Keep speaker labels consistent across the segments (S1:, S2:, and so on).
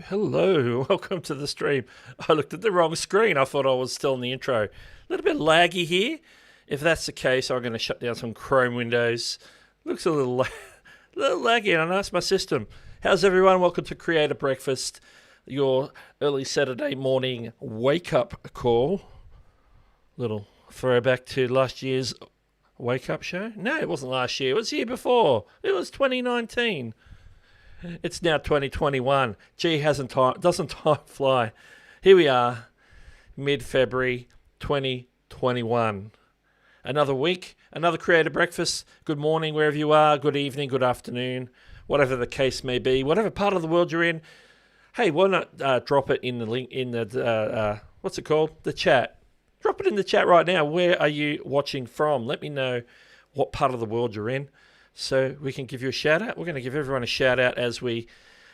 S1: Hello, welcome to the stream. I looked at the wrong screen. I thought I was still in the intro. A little bit laggy here. If that's the case, I'm going to shut down some Chrome windows. Looks a little laggy, and I know it's my system. How's everyone? Welcome to Creator Breakfast, your early Saturday morning wake-up call. Little throwback to last year's wake-up show. No, it wasn't last year. It was the year before. It was 2019. It's now 2021. Gee, doesn't time fly? Here we are, mid-February 2021. Another week, another Creator Breakfast. Good morning wherever you are. Good evening, good afternoon, whatever the case may be, whatever part of the world you're in. Hey, why not drop it in the link in the what's it called? The chat. Drop it in the chat right now. Where are you watching from? Let me know what part of the world you're in, so we can give you a shout out. We're going to give everyone a shout out as we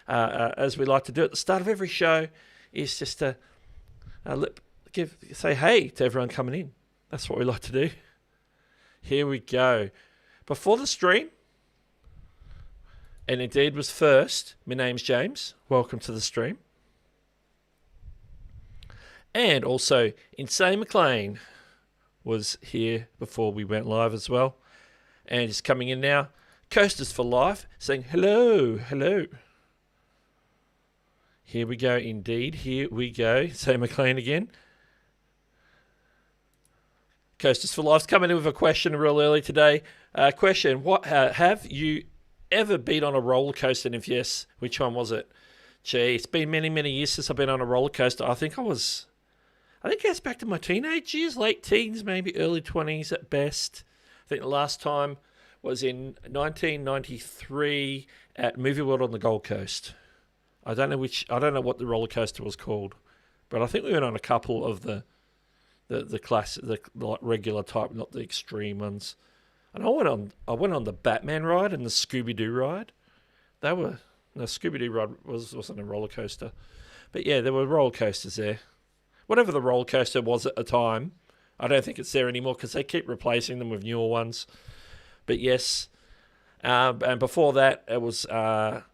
S1: like to do at the start of every show. Is just to say hey to everyone coming in. That's what we like to do. Here we go. Before the stream, and indeed was first, my name's James. Welcome to the stream. And also, Insane McLean was here before we went live as well. And he's coming in now. Coasters for Life, saying hello, hello. Here we go, indeed. Here we go. Insane McLean again. Coasters for Life's coming in with a question real early today. Question, what have you ever been on a roller coaster? And if yes, which one was it? Gee, it's been many, many years since I've been on a roller coaster. I think it goes back to my teenage years, late teens, maybe early 20s at best. I think the last time was in 1993 at Movie World on the Gold Coast. I don't know what the roller coaster was called, but I think we went on a couple of the classic, the regular type, not the extreme ones. And I went on the Batman ride and the Scooby-Doo ride. The Scooby-Doo ride wasn't a roller coaster, but yeah, there were roller coasters there. Whatever the roller coaster was at the time, I don't think it's there anymore because they keep replacing them with newer ones. But yes, and before that, it was at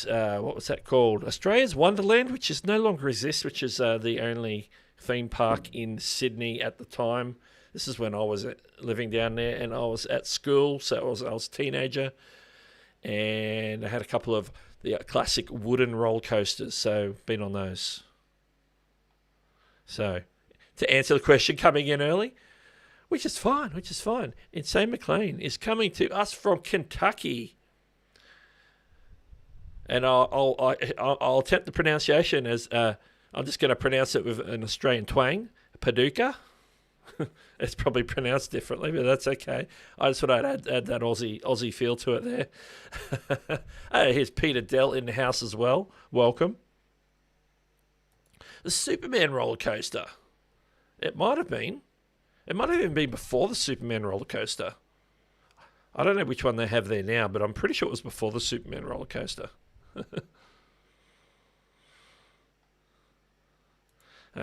S1: what was that called? Australia's Wonderland, which no longer exists, which is the only theme park in Sydney at the time. This is when I was living down there, and I was at school, so I was a teenager, and I had a couple of the classic wooden roller coasters, so been on those. So, to answer the question coming in early, which is fine. Insane McLean is coming to us from Kentucky. And I'll attempt the pronunciation as, I'm just going to pronounce it with an Australian twang, Paducah. It's probably pronounced differently, but that's okay. I just thought I'd add that Aussie feel to it there. Here's Peter Dell in the house as well. Welcome. The Superman roller coaster. It might have been. It might have even been before the Superman roller coaster. I don't know which one they have there now, but I'm pretty sure it was before the Superman roller coaster.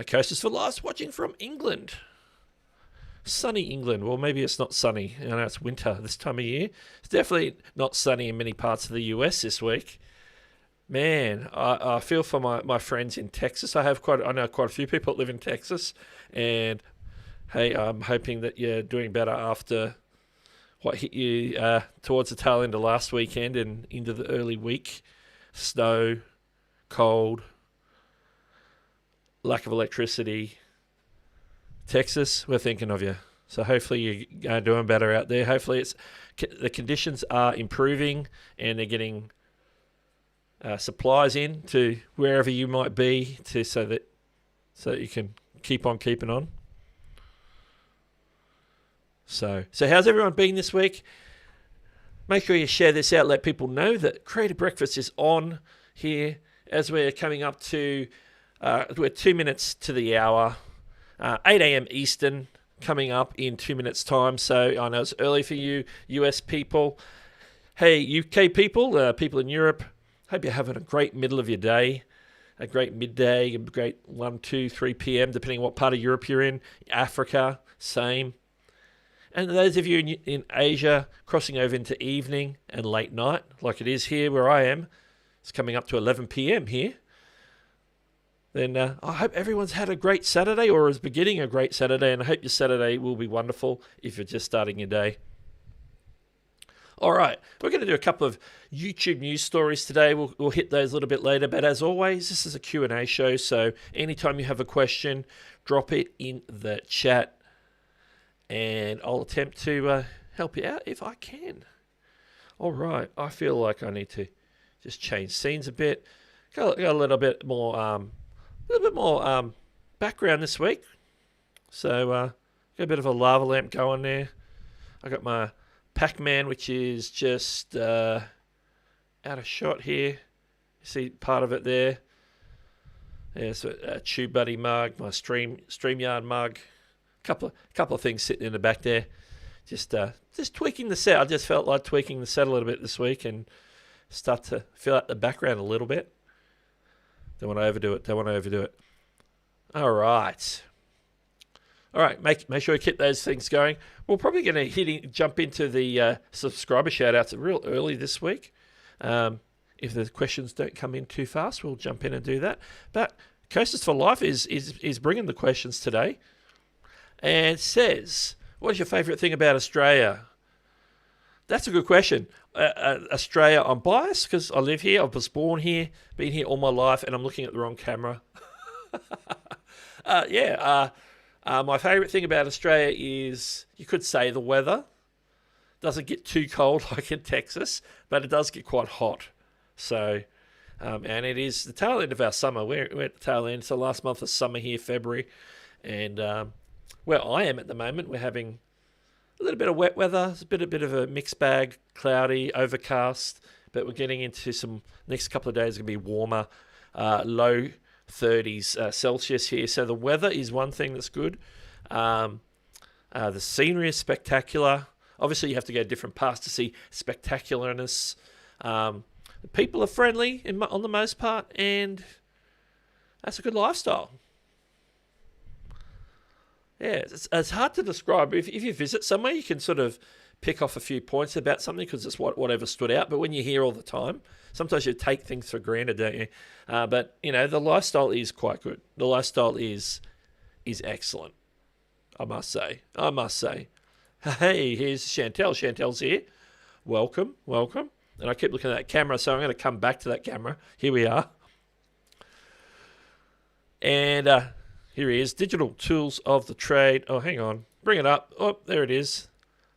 S1: Coasters for Life, watching from England. Sunny England. Well, maybe it's not sunny. I know it's winter this time of year. It's definitely not sunny in many parts of the US this week. Man, I feel for my friends in Texas. I know quite a few people that live in Texas. And, hey, I'm hoping that you're doing better after what hit you towards the tail end of last weekend and into the early week. Snow, cold, lack of electricity. Texas, we're thinking of you. So hopefully you're doing better out there. Hopefully the conditions are improving and they're getting supplies in to wherever you might be so that you can keep on keeping on. So how's everyone been this week? Make sure you share this out. Let people know that Creative Breakfast is on here as we're coming up to, we're 2 minutes to the hour, 8 a.m. Eastern coming up in 2 minutes' time. So I know it's early for you US people. Hey, UK people, people in Europe, hope you're having a great middle of your day, a great midday, a great 1, 2, 3 p.m., depending on what part of Europe you're in. Africa, same. And those of you in Asia crossing over into evening and late night, like it is here where I am, it's coming up to 11 p.m. here. Then I hope everyone's had a great Saturday or is beginning a great Saturday, and I hope your Saturday will be wonderful if you're just starting your day. All right, we're going to do a couple of YouTube news stories today. We'll hit those a little bit later, but as always, this is a Q&A show, so anytime you have a question, drop it in the chat. And I'll attempt to help you out if I can. All right, I feel like I need to just change scenes a bit. Got a little bit more, background this week. So got a bit of a lava lamp going there. I got my Pac-Man, which is just out of shot here. You see part of it there. There's a Tube Buddy mug, my StreamYard mug. Couple of things sitting in the back there. Just tweaking the set. I just felt like tweaking the set a little bit this week and start to fill out the background a little bit. Don't want to overdo it. All right. Make sure you keep those things going. We're probably going to jump into the subscriber shout-outs real early this week. If the questions don't come in too fast, we'll jump in and do that. But Coasters for Life is bringing the questions today. And says, what is your favourite thing about Australia? That's a good question. Australia, I'm biased because I live here. I was born here, been here all my life, and I'm looking at the wrong camera. My favourite thing about Australia is, you could say, the weather. Doesn't get too cold like in Texas, but it does get quite hot. So, and it is the tail end of our summer. We're at the tail end. So last month of summer here, February, and where I am at the moment, we're having a little bit of wet weather. It's a bit of a mixed bag, cloudy, overcast, but we're getting into some, next couple of days are going to be warmer, low 30s Celsius here. So the weather is one thing that's good. The scenery is spectacular. Obviously, you have to go to different parts to see spectacularness. The people are friendly on the most part, and that's a good lifestyle. Yeah, it's hard to describe. If you visit somewhere, you can sort of pick off a few points about something because it's whatever stood out. But when you're here all the time, sometimes you take things for granted, don't you? But, the lifestyle is quite good. The lifestyle is excellent, I must say. Hey, here's Chantel. Chantel's here. Welcome. And I keep looking at that camera, so I'm going to come back to that camera. Here we are. And here he is, Digital Tools of the Trade. Oh, hang on. Bring it up. Oh, there it is.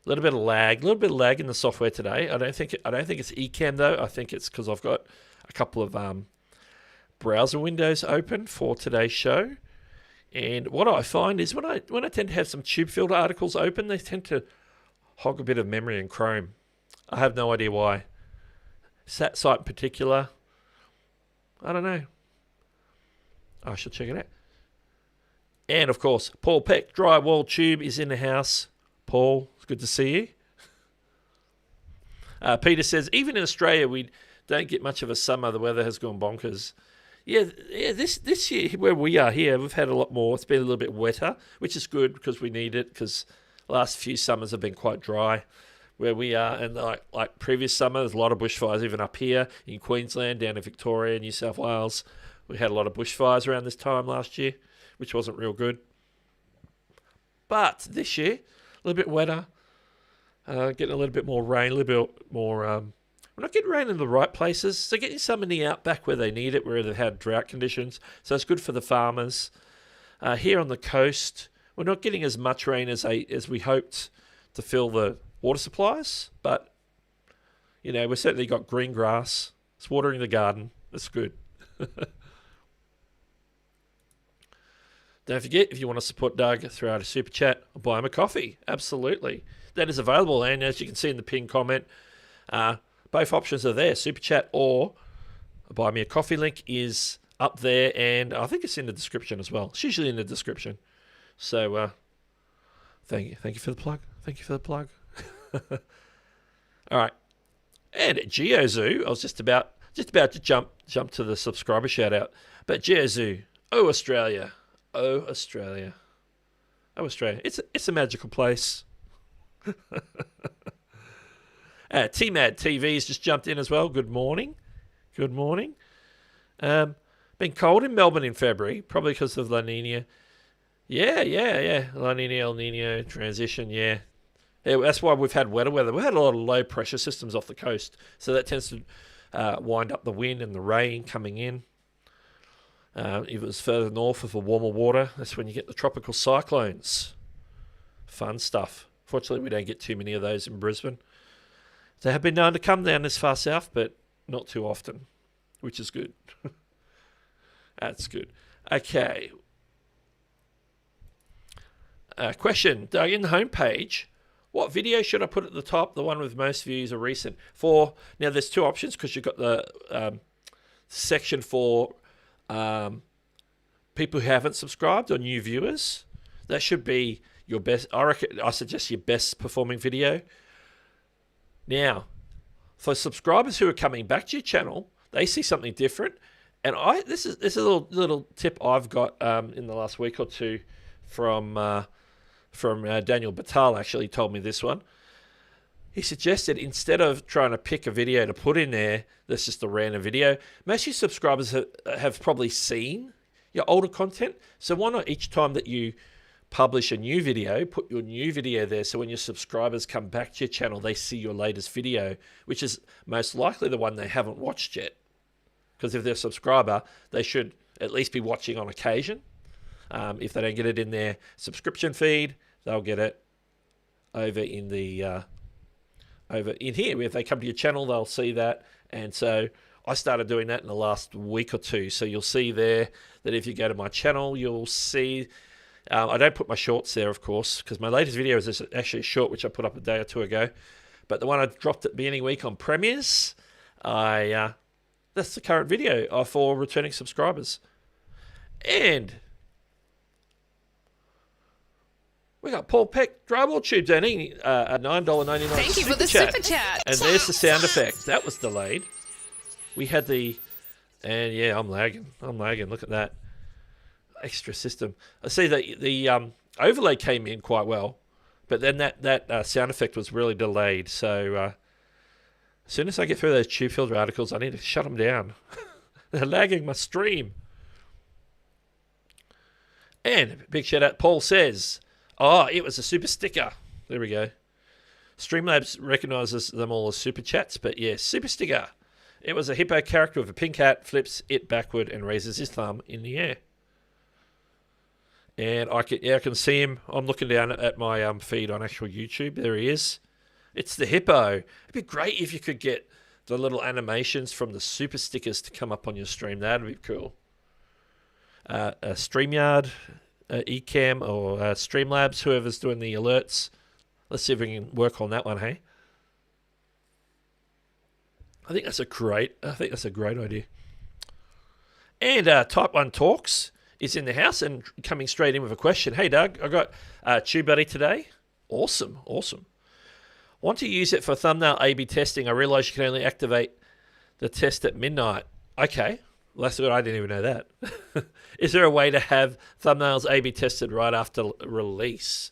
S1: A little bit of lag in the software today. I don't think it's Ecamm though. I think it's because I've got a couple of browser windows open for today's show. And what I find is when I tend to have some tube filter articles open, they tend to hog a bit of memory in Chrome. I have no idea why. That site in particular, I don't know. I should check it out. And, of course, Paul Peck, Drywall Tube, is in the house. Paul, it's good to see you. Peter says, even in Australia, we don't get much of a summer. The weather has gone bonkers. Yeah. This year, where we are here, we've had a lot more. It's been a little bit wetter, which is good because we need it, because the last few summers have been quite dry where we are. And like previous summer, there's a lot of bushfires, even up here in Queensland, down in Victoria, New South Wales. We had a lot of bushfires around this time last year, which wasn't real good. But this year, a little bit wetter, getting a little bit more rain, a little bit more... we're not getting rain in the right places, so getting some in the outback where they need it, where they've had drought conditions. So it's good for the farmers. Here on the coast, we're not getting as much rain as we hoped to fill the water supplies, but, you know, we've certainly got green grass. It's watering the garden. It's good. Don't forget, if you want to support Doug through our super chat, buy him a coffee. Absolutely. That is available, and as you can see in the pinned comment, both options are there. Super chat or buy me a coffee link is up there, and I think it's in the description as well. It's usually in the description. So, thank you for the plug. Thank you for the plug. All right. And GeoZoo, I was just about to jump to the subscriber shout out. But GeoZoo, Australia. Australia. Australia. It's a magical place. T-Mad TV's just jumped in as well. Good morning. Good morning. Been cold in Melbourne in February, probably because of La Nina. Yeah. La Nina, El Nino transition, yeah. That's why we've had wetter weather. We've had a lot of low pressure systems off the coast, so that tends to wind up the wind and the rain coming in. If it was further north of the warmer water, that's when you get the tropical cyclones. Fun stuff. Fortunately, we don't get too many of those in Brisbane. They have been known to come down this far south, but not too often, which is good. That's good. Okay. Question, Doug, in the homepage, what video should I put at the top? The one with most views or recent? Now, there's two options, because you've got the section for people who haven't subscribed or new viewers. That should be your best. I suggest your best performing video. Now, for subscribers who are coming back to your channel, they see something different. And this is a little tip I've got in the last week or two from Daniel Batal. Actually told me this one. He suggested, instead of trying to pick a video to put in there that's just a random video, most of your subscribers have probably seen your older content. So why not, each time that you publish a new video, put your new video there, so when your subscribers come back to your channel, they see your latest video, which is most likely the one they haven't watched yet. Because if they're a subscriber, they should at least be watching on occasion. If they don't get it in their subscription feed, they'll get it over in the over in here. If they come to your channel, they'll see that. And so I started doing that in the last week or two. So you'll see there that if you go to my channel, you'll see... I don't put my shorts there, of course, because my latest video is actually a short, which I put up a day or two ago. But the one I dropped at the beginning of the week on premieres, that's the current video for returning subscribers. And we got Paul Peck, Drywall Tube donating a $9.99
S2: Thank you for the super chat.
S1: And there's the sound effect. That was delayed. We had and yeah, I'm lagging. Look at that. Extra system. I see that the overlay came in quite well, but then that sound effect was really delayed. So as soon as I get through those tube filter articles, I need to shut them down. They're lagging my stream. And big shout out, Paul says, it was a super sticker. There we go. Streamlabs recognises them all as super chats, but yeah, super sticker. It was a hippo character with a pink hat, flips it backward and raises his thumb in the air. And I can see him. I'm looking down at my feed on actual YouTube. There he is. It's the hippo. It'd be great if you could get the little animations from the super stickers to come up on your stream. That'd be cool. StreamYard, Ecamm, or Streamlabs, whoever's doing the alerts. Let's see if we can work on that one, hey? I think that's a great idea. And Type 1 Talks is in the house and coming straight in with a question. Hey, Doug, I got TubeBuddy today. Awesome. Want to use it for thumbnail A/B testing. I realize you can only activate the test at midnight. Okay, well, that's good. I didn't even know that. Is there a way to have thumbnails A/B tested right after release?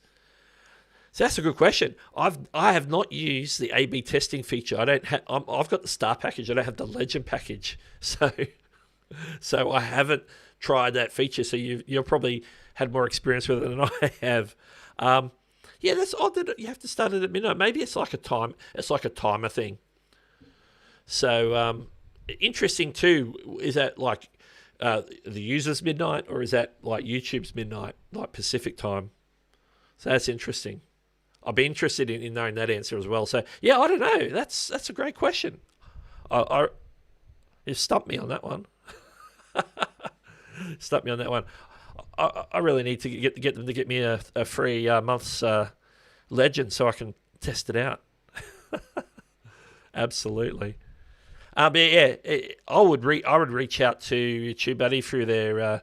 S1: So that's a good question. I have not used the A/B testing feature. I've got the Star package. I don't have the Legend package. So I haven't tried that feature. So you've probably had more experience with it than I have. Yeah, that's odd that you have to start it at midnight. Maybe it's like a timer thing. So interesting too. Is that like the user's midnight, or is that like YouTube's midnight, like Pacific time? So that's interesting. I'd be interested in knowing that answer as well. So yeah, I don't know. That's a great question. You've stumped me on that one. Stumped me on that one. I really need to get them to get me a free month's Legend so I can test it out. Absolutely. But yeah, I would reach out to TubeBuddy through their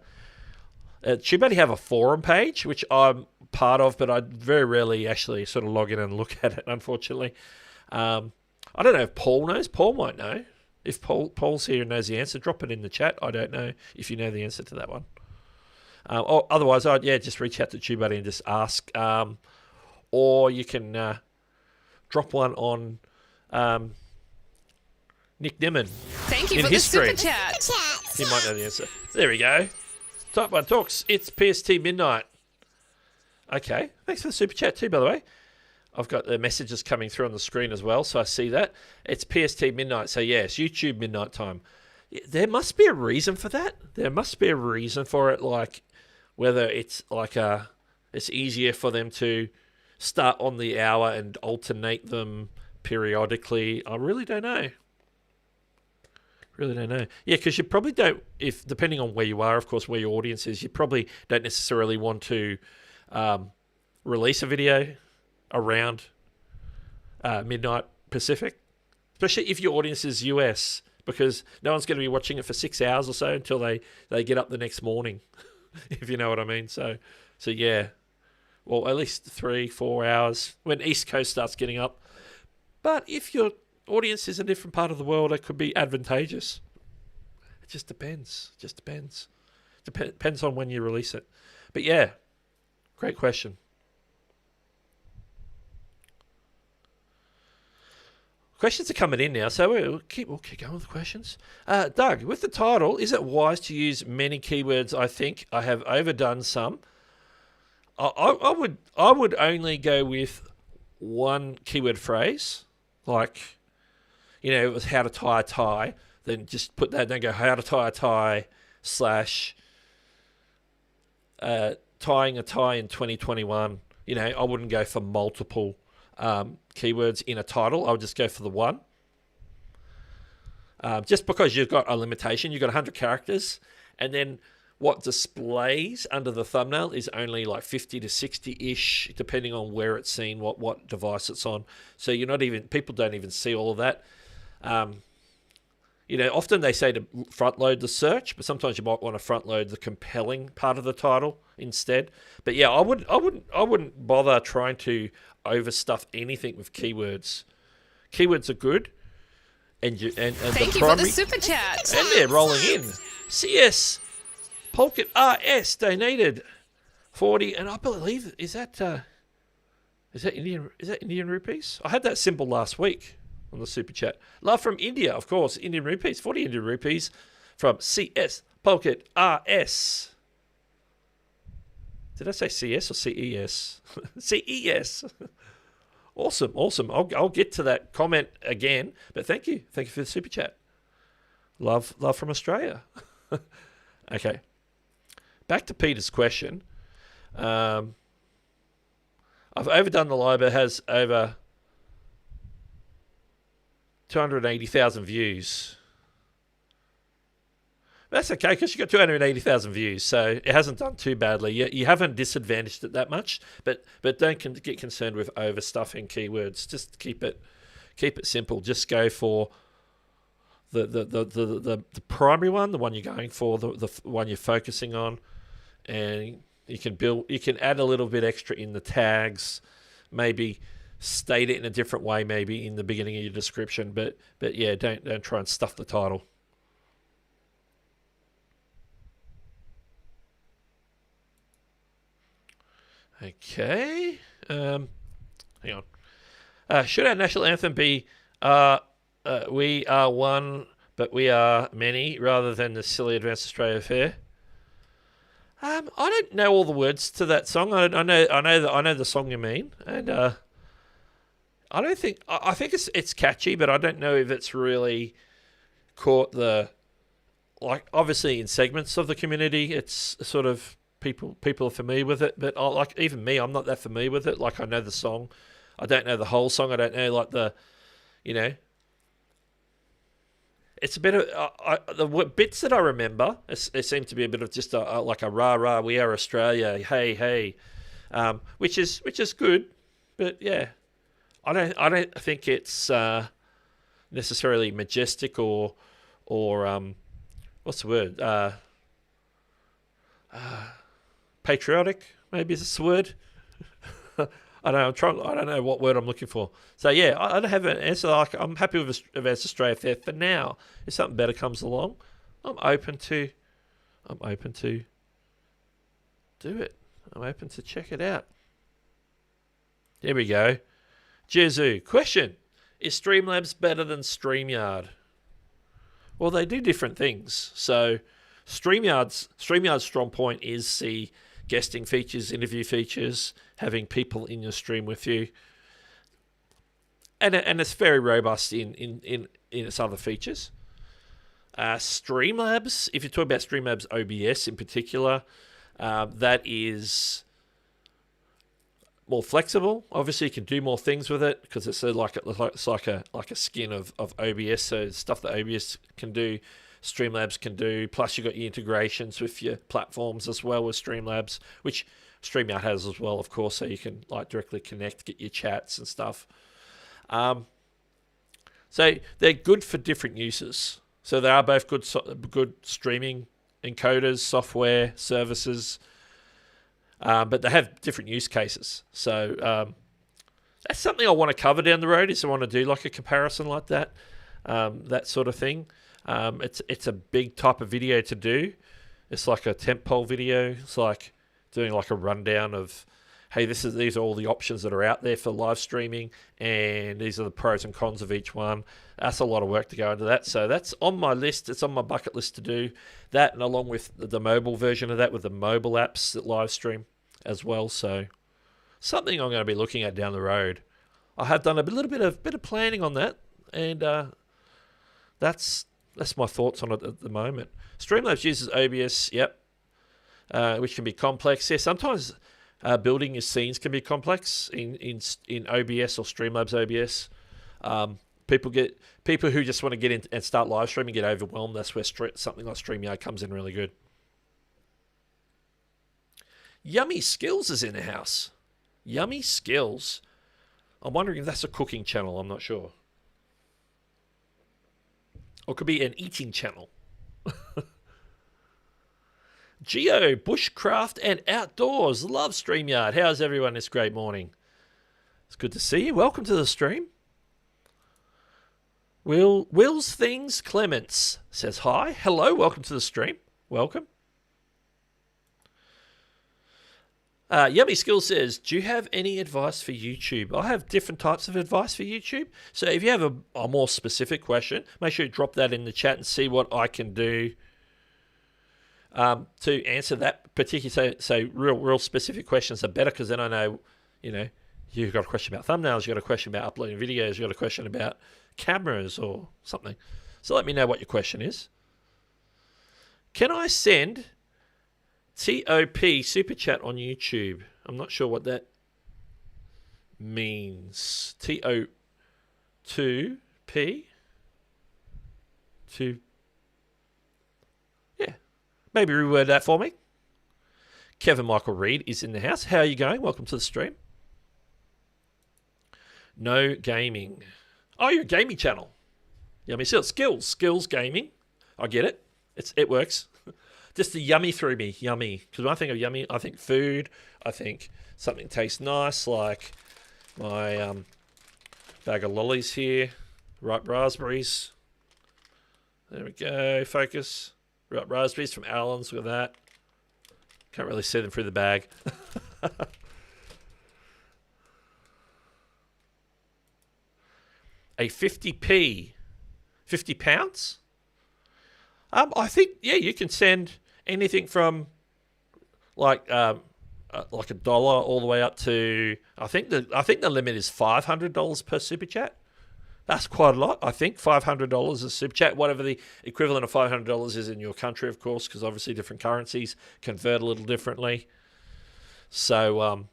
S1: TubeBuddy have a forum page, which I'm part of, but I very rarely actually sort of log in and look at it, unfortunately. I don't know if Paul knows. Paul might know. If Paul's here and knows the answer, drop it in the chat. I don't know if you know the answer to that one. Or otherwise, I'd just reach out to TubeBuddy and just ask. Or you can drop one on Nick Nimmin.
S2: Thank you for the super chat.
S1: He might know the answer. There we go. Type 1 Talks. It's PST midnight. Okay. Thanks for the super chat too, by the way. I've got the messages coming through on the screen as well, so I see that. It's PST midnight, so yes, YouTube midnight time. There must be a reason for that. There must be a reason for it, like whether it's like it's easier for them to start on the hour and alternate them periodically. I really don't know. Yeah, because you probably don't, if depending on where you are, of course, where your audience is, you probably don't necessarily want to release a video around midnight Pacific, especially if your audience is US, because no one's going to be watching it for 6 hours or so until they get up the next morning, if you know what I mean. So yeah, well, at least 3-4 hours when East Coast starts getting up. But if your audience is a different part of the world, it could be advantageous. It just depends. Depends on when you release it. But yeah, great question. Questions are coming in now, so we'll keep going with the questions. Doug, with the title, is it wise to use many keywords? I think I have overdone some. I would only go with one keyword phrase, like, you know, it was how to tie a tie. Then just put that. Don't go how to tie a tie / tying a tie in 2021. You know, I wouldn't go for multiple keywords in a title. I would just go for the one. Just because you've got a limitation, you've got 100 characters, and then what displays under the thumbnail is only like 50 to 60-ish, depending on where it's seen, what device it's on. So people don't even see all of that. You know, often they say to front load the search, but sometimes you might want to front load the compelling part of the title instead. But yeah, I wouldn't bother trying to overstuff anything with keywords. Keywords are good, and
S2: thank you for the super chat.
S1: And they're rolling in. CS Polkit RS donated 40, and I believe is that Indian rupees? I had that symbol last week on the super chat. Love from India, of course. Indian rupees, 40 Indian rupees from CS Polkit RS. Did I say CS or CES? CES. Awesome. I'll get to that comment again, but thank you for the super chat. Love from Australia. Okay. Back to Peter's question. I've overdone the lie, but it has over 280,000 views. That's okay, because you got 280,000 views, so it hasn't done too badly. You haven't disadvantaged it that much, but don't get concerned with overstuffing keywords. Just keep it simple. Just go for the primary one, the one you're going for, the one you're focusing on, and you can add a little bit extra in the tags, maybe state it in a different way maybe in the beginning of your description. But yeah, don't try and stuff the title. Okay. Hang on. Should our national anthem be "We are one, but we are many," rather than the silly Advanced Australia Fair? I don't know all the words to that song. I know the song you mean, and I don't think I think it's catchy, but I don't know if it's really caught the, like, obviously in segments of the community, it's sort of people are familiar with it, but like even me, I'm not that familiar with it. Like, I know the song, I don't know the whole song. I don't know like the, it's a bit of the bits that I remember. It seemed to be a bit of just like a rah rah, we are Australia, hey hey, which is good, but yeah, I don't think it's necessarily majestic or what's the word, patriotic, maybe is the word. I don't know what word I'm looking for. So yeah, I don't have an answer. Like, I'm happy with Advanced Australia Fair for now. If something better comes along, I'm open to do it. I'm open to check it out. There we go. Jezu, question: is Streamlabs better than StreamYard? Well, they do different things. So StreamYard's strong point is the guesting features, interview features, having people in your stream with you, and it's very robust in its other features. Streamlabs, if you talk about Streamlabs OBS in particular, that is more flexible. Obviously, you can do more things with it because it's like a skin of OBS. So stuff that OBS can do, Streamlabs can do. Plus, you've got your integrations with your platforms as well with Streamlabs, which StreamYard has as well, of course. So you can like directly connect, get your chats and stuff. So they're good for different uses. So they are both good streaming encoders, software, services. But they have different use cases. So that's something I want to cover down the road, is I want to do like a comparison like that, that sort of thing. It's a big type of video to do. It's like a tentpole video. It's like doing like a rundown of, hey, these are all the options that are out there for live streaming, and these are the pros and cons of each one. That's a lot of work to go into that. So that's on my list. It's on my bucket list to do that, and along with the mobile version of that with the mobile apps that live stream as well. So something I'm going to be looking at down the road. I have done a little bit of planning on that, and that's my thoughts on it at the moment. Streamlabs uses OBS, yep, which can be complex. Yeah, sometimes building your scenes can be complex in OBS or Streamlabs OBS. People who just want to get in and start live streaming get overwhelmed. That's where something like StreamYard comes in really good. Yummy Skills is in the house. Yummy Skills. I'm wondering if that's a cooking channel. I'm not sure. Or it could be an eating channel. Geo, Bushcraft and Outdoors. Love StreamYard. How's everyone this great morning? It's good to see you. Welcome to the stream. Will's Things Clements says hi. Hello, welcome to the stream. Welcome. Yummy Skill says, do you have any advice for YouTube? I have different types of advice for YouTube. So if you have a more specific question, make sure you drop that in the chat and see what I can do to answer that particular. So real specific questions are better, because then I know, you've got a question about thumbnails, you've got a question about uploading videos, you've got a question about cameras or something. So let me know what your question is. Can I send TOP Super Chat on YouTube? I'm not sure what that means. TO2P? Yeah. Maybe reword that for me. Kevin Michael Reed is in the house. How are you going? Welcome to the stream. No gaming. Oh, you're a gaming channel. Yummy Skills gaming. I get it. It works. Just the yummy threw me. Yummy. Because when I think of yummy, I think food. I think something tastes nice, like, my bag of lollies here. Ripe raspberries. There we go. Focus. Ripe raspberries from Allen's. Look at that. Can't really see them through the bag. A 50p. 50 pounds? I think, yeah, you can send anything from like $1 all the way up to, I think the limit is $500 per super chat. That's quite a lot, I think. $500 a super chat, whatever the equivalent of $500 is in your country, of course, because obviously different currencies convert a little differently. So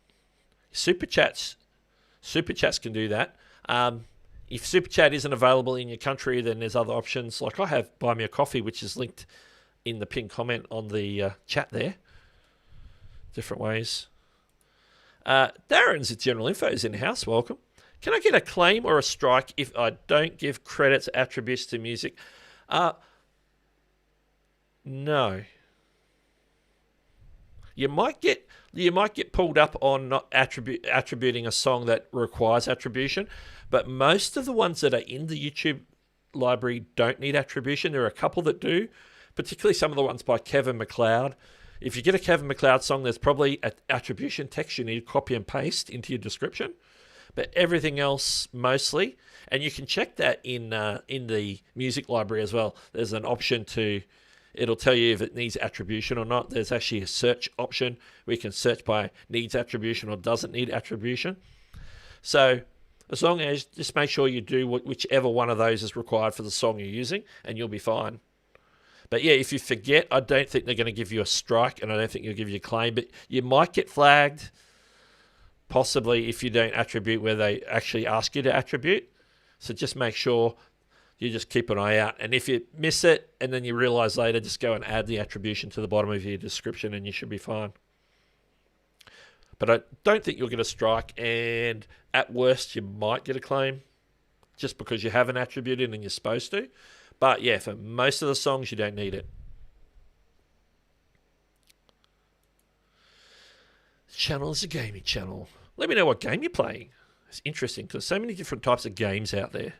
S1: super chats can do that. If super chat isn't available in your country, then there's other options. Like I have Buy Me a Coffee, which is linked in the pinned comment on the chat there. Different ways. Darren's General Info is in-house. Welcome. Can I get a claim or a strike if I don't give credits attributes to music? No. You might get pulled up on not attributing a song that requires attribution, but most of the ones that are in the YouTube library don't need attribution. There are a couple that do, particularly some of the ones by Kevin MacLeod. If you get a Kevin MacLeod song, there's probably an attribution text you need to copy and paste into your description. But everything else, mostly, and you can check that in the music library as well. There's an option it'll tell you if it needs attribution or not. There's actually a search option where you can search by needs attribution or doesn't need attribution. So as long as just make sure you do whichever one of those is required for the song you're using, and you'll be fine. But yeah, if you forget, I don't think they're going to give you a strike, and I don't think they'll give you a claim, but you might get flagged. Possibly if you don't attribute where they actually ask you to attribute. So just make sure you just keep an eye out. And if you miss it and then you realize later, just go and add the attribution to the bottom of your description and you should be fine. But I don't think you'll get a strike, and at worst you might get a claim just because you haven't attributed and you're supposed to. But yeah, for most of the songs you don't need it. The channel is a gaming channel. Let me know what game you're playing. It's interesting because so many different types of games out there.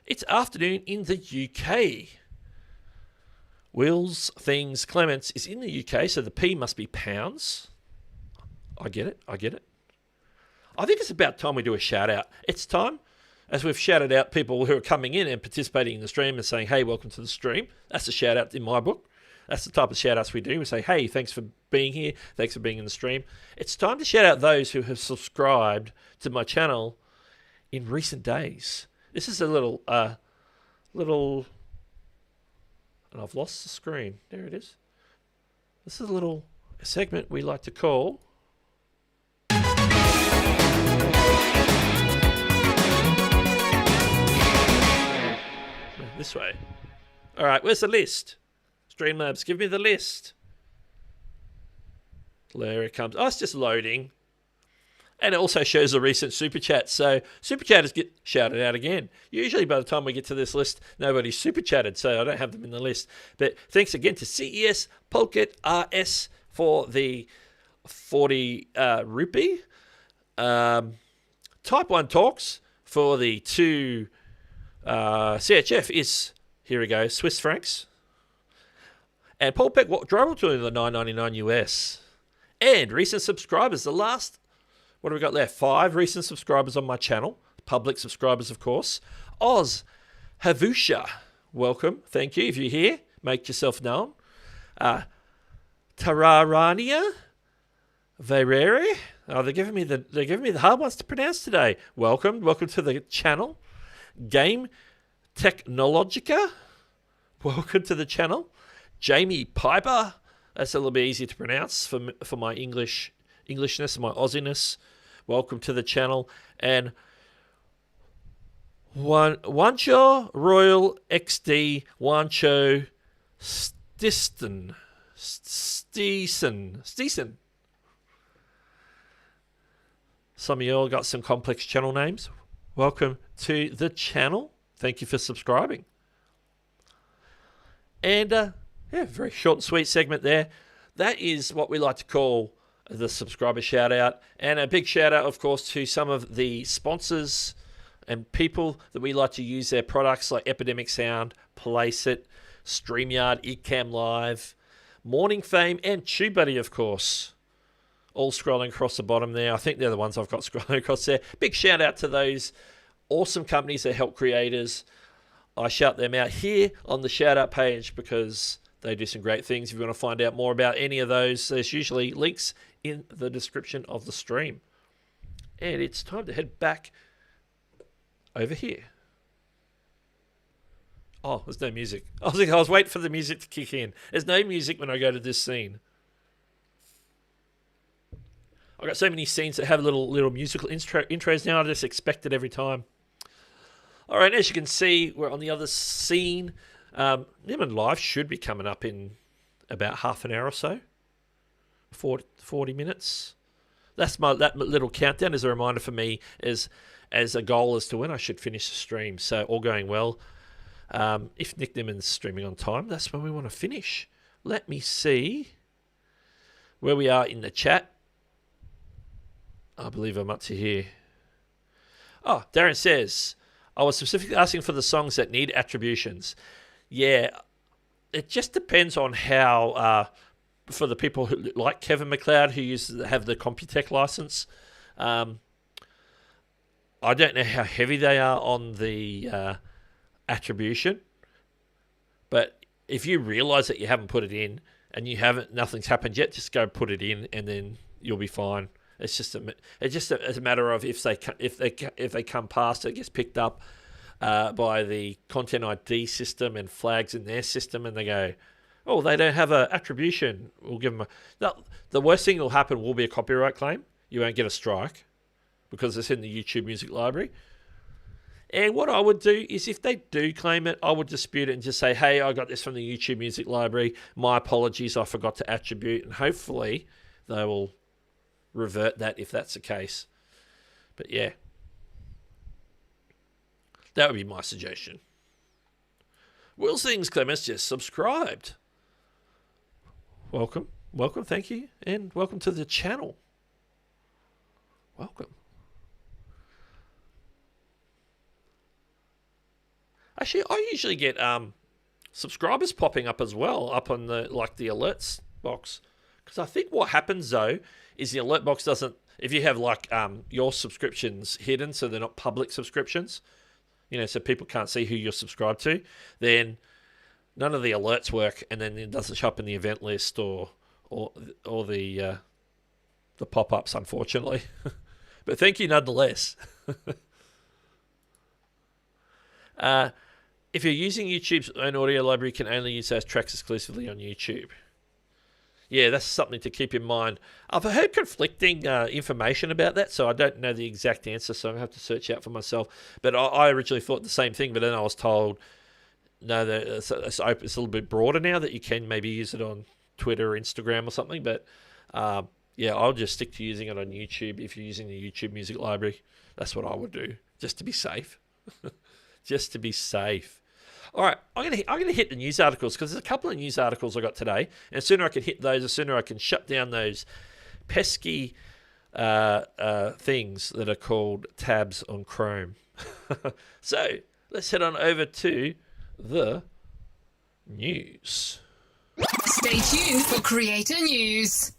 S1: It's afternoon in the UK. Wills Things Clements is in the UK, so the P must be pounds. I get it. I think it's about time we do a shout out. It's time, as we've shouted out people who are coming in and participating in the stream and saying, hey, welcome to the stream. That's a shout out in my book. That's the type of shout-outs we do. We say, hey, thanks for being here. Thanks for being in the stream. It's time to shout out those who have subscribed to my channel in recent days. This is a little, and I've lost the screen. There it is. This is a little segment we like to call this way. All right, where's the list? Streamlabs, give me the list. There it comes. Oh, it's just loading. And it also shows the recent Super Chats. So Super Chatters get shouted out again. Usually by the time we get to this list, nobody's Super Chatted, so I don't have them in the list. But thanks again to CES Polkit RS for the 40 rupee. Type 1 Talks for the 2 CHF is, here we go, Swiss francs. And Paul Peck Dribble to the $9.99 US. And recent subscribers, the last, what have we got there? 5 recent subscribers on my channel. Public subscribers, of course. Oz Havusha, welcome. Thank you. If you're here, make yourself known. Tararania Verere. Oh, they're giving me the hard ones to pronounce today. Welcome to the channel. Game Technologica. Welcome to the channel. Jamie Piper, that's a little bit easier to pronounce for my Englishness and my Aussiness. Welcome to the channel. And Wancho Royal XD Wancho Steeson. Some of you all got some complex channel names. Welcome to the channel. Thank you for subscribing. And yeah, very short and sweet segment there. That is what we like to call the subscriber shout out. And a big shout out, of course, to some of the sponsors and people that we like to use their products like Epidemic Sound, Placeit, StreamYard, Ecamm Live, Morning Fame, and TubeBuddy, of course. All scrolling across the bottom there. I think they're the ones I've got scrolling across there. Big shout out to those awesome companies that help creators. I shout them out here on the shout out page because they do some great things. If you want to find out more about any of those, there's usually links in the description of the stream. And it's time to head back over here. Oh, there's no music. I was waiting for the music to kick in. There's no music when I go to this scene. I've got so many scenes that have little musical intros now. I just expect it every time. All right, as you can see, we're on the other scene. Lemon Live should be coming up in about half an hour or so. 40 minutes. That little countdown is a reminder for me as a goal as to when I should finish the stream. So all going well. If Nick Nimmon's streaming on time, that's when we want to finish. Let me see where we are in the chat. I believe I'm up to here. Oh, Darren says, I was specifically asking for the songs that need attributions. Yeah, it just depends on how, for the people who like Kevin MacLeod, who have the Computech license, I don't know how heavy they are on the attribution, but if you realize that you haven't put it in and nothing's happened yet, just go put it in and then you'll be fine. It's just a matter of if they come past it, gets picked up by the Content ID system and flags in their system, and they go, oh, they don't have an attribution. We'll give them the worst thing that will happen will be a copyright claim. You won't get a strike because it's in the YouTube Music Library. And what I would do is if they do claim it, I would dispute it and just say, hey, I got this from the YouTube Music Library. My apologies, I forgot to attribute. And hopefully they will revert that if that's the case. But yeah, that would be my suggestion. Will Sings Clemens just subscribed. Welcome, thank you, and welcome to the channel. Welcome. Actually, I usually get subscribers popping up as well, up on the alerts box. Because I think what happens though is the alert box doesn't. If you have your subscriptions hidden, so they're not public subscriptions, so people can't see who you're subscribed to, then none of the alerts work, and then it doesn't show up in the event list or the pop-ups, unfortunately. But thank you nonetheless. If you're using YouTube's own audio library, you can only use those tracks exclusively on YouTube. Yeah, that's something to keep in mind. I've heard conflicting information about that, so I don't know the exact answer, so I'm going to have to search out for myself. But I originally thought the same thing, but then I was told, no, it's a little bit broader now that you can maybe use it on Twitter or Instagram or something. But yeah, I'll just stick to using it on YouTube if you're using the YouTube Music Library. That's what I would do, just to be safe. Just to be safe. All right, I'm gonna hit the news articles because there's a couple of news articles I got today, and the sooner I can hit those, the sooner I can shut down those pesky things that are called tabs on Chrome. So let's head on over to the news.
S2: Stay tuned for Creator News.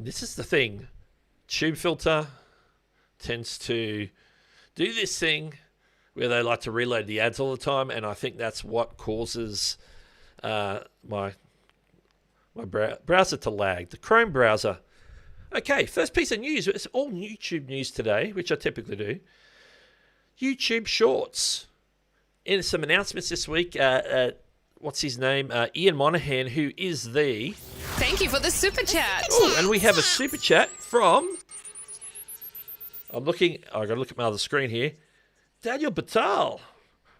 S1: This is the thing. TubeFilter tends to do this thing where they like to reload the ads all the time, and I think that's what causes my browser to lag. The Chrome browser. Okay, first piece of news. It's all YouTube news today, which I typically do. YouTube Shorts. In some announcements this week, what's his name? Ian Monahan, who is the...
S2: Thank you for the super chat.
S1: Oh, and we have a super chat from... I got to look at my other screen here. Daniel Batal,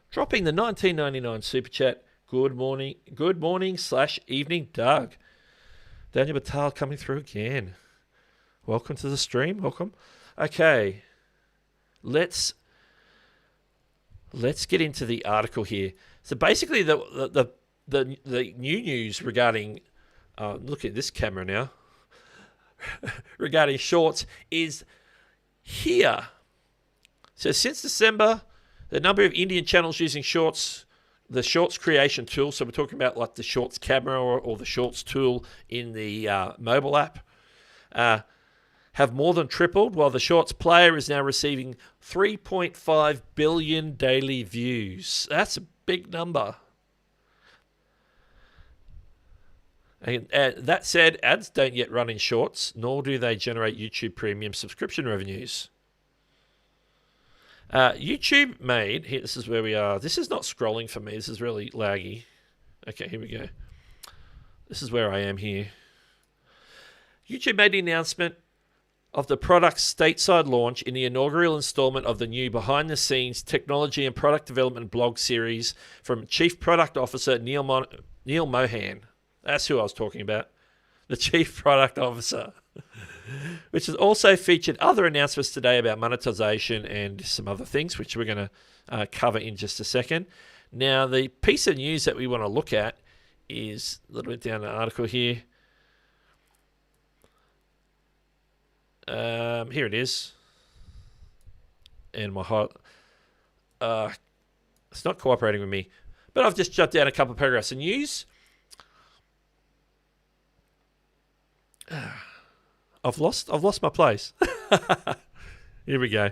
S1: dropping the $19.99 super chat. Good morning /evening, Doug. Daniel Batal coming through again. welcome to the stream. Welcome. Okay, let's get into the article here. So basically, the new news regarding look at this camera now regarding shorts is here. So since December, the number of Indian channels using shorts, the shorts creation tool, so we're talking about like the shorts camera or the shorts tool in the mobile app, have more than tripled, while the shorts player is now receiving 3.5 billion daily views. That's a big number. And that said, ads don't yet run in shorts, nor do they generate YouTube Premium subscription revenues. YouTube made, here, this is where we are. This is not scrolling for me. This is really laggy. Okay, here we go. This is where I am here. YouTube made the announcement of the product's stateside launch in the inaugural installment of the new behind-the-scenes technology and product development blog series from Chief Product Officer Neil Mohan. That's who I was talking about. The Chief Product Officer. Which has also featured other announcements today about monetization and some other things, which we're going to cover in just a second. Now, the piece of news that we want to look at is a little bit down the article here. Here it is. And my heart, it's not cooperating with me, but I've just jotted down a couple of paragraphs of news. I've lost my place. Here we go.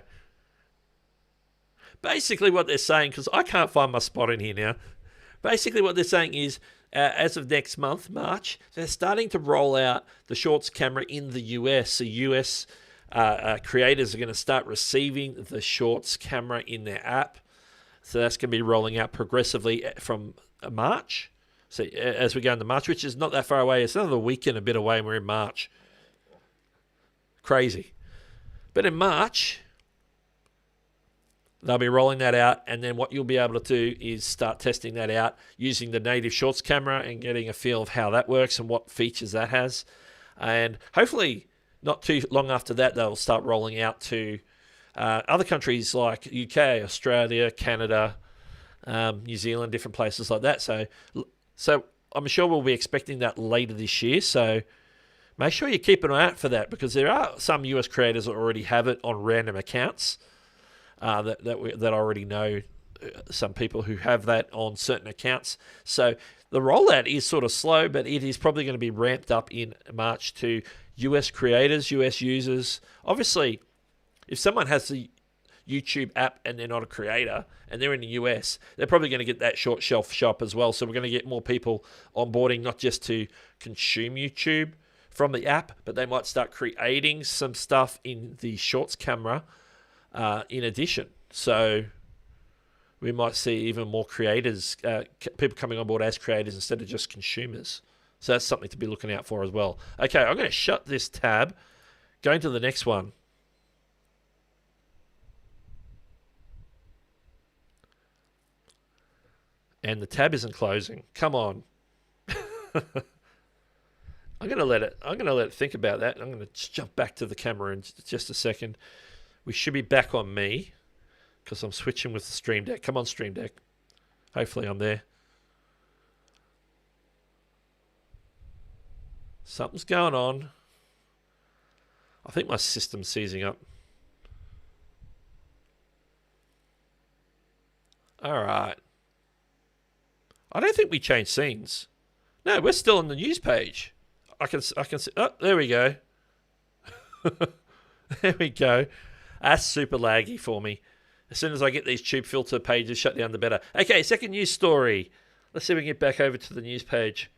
S1: Basically what they're saying, because I can't find my spot in here now. Basically what they're saying is, as of next month, March, they're starting to roll out the shorts camera in the US. So US creators are going to start receiving the shorts camera in their app. So that's going to be rolling out progressively from March. So as we go into March, which is not that far away. It's another week and a bit away, and we're in March. Crazy. But in March, they'll be rolling that out, and then what you'll be able to do is start testing that out using the native shorts camera and getting a feel of how that works and what features that has. And hopefully not too long after that, they'll start rolling out to other countries like UK, Australia, Canada, New Zealand, different places like that. So I'm sure we'll be expecting that later this year. So make sure you keep an eye out for that, because there are some US creators that already have it on random accounts that I already know some people who have that on certain accounts. So the rollout is sort of slow, but it is probably going to be ramped up in March to US creators, US users. Obviously, if someone has the YouTube app and they're not a creator and they're in the US, they're probably going to get that short shelf shop as well. So we're going to get more people onboarding, not just to consume YouTube from the app, but they might start creating some stuff in the shorts camera in addition. So we might see even more creators, people coming on board as creators instead of just consumers. So that's something to be looking out for as well. Okay, I'm going to shut this tab, going to the next one. And the tab isn't closing. Come on. I'm going to let it think about that. I'm going to jump back to the camera in just a second. We should be back on me because I'm switching with the Stream Deck. Come on, Stream Deck. Hopefully I'm there. Something's going on. I think my system's seizing up. All right. I don't think we changed scenes. No, we're still on the news page. I can see. Oh, there we go. There we go. That's super laggy for me. As soon as I get these tube filter pages shut down, the better. Okay, second news story. Let's see if we can get back over to the news page